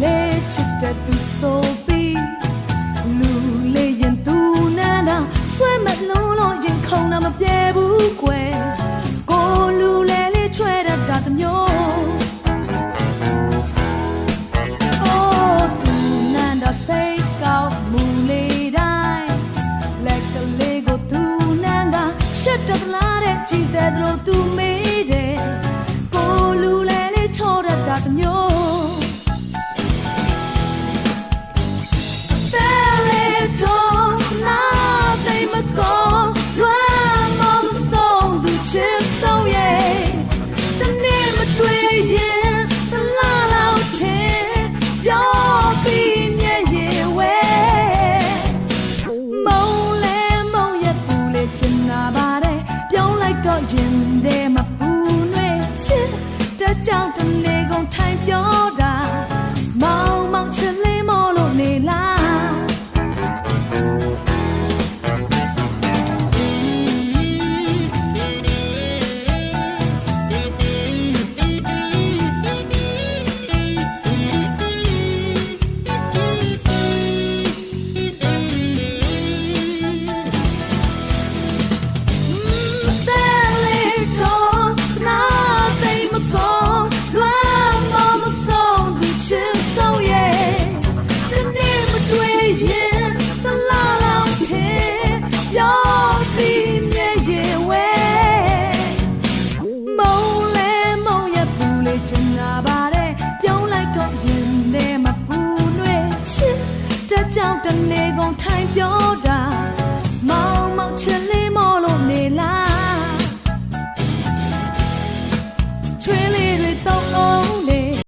လေချစ်တဲ့သူဆိုပြီးလူလေးရင်သူနာနာဆွဲမလုံးလို့ရင်ခုံတာမပြေဘူးကွယ်ကိုလူလေးလေးချွဲတတ်တာတမျိုးအိုးသူနာနာစိတ်ကောက်မူလေးတိုင်းလက်ကလေးကိုသူနာနာရှက်တလားတဲ့ကြည်တဲ့တို့သူမေးတယ်ကိုလူလေးလေးချောတတ်တာတမျိုးရင်ထဲမှာပူနွေးချစ်တဲ့ကြောင့်တနေ့ကုန်ထိုင်ပြော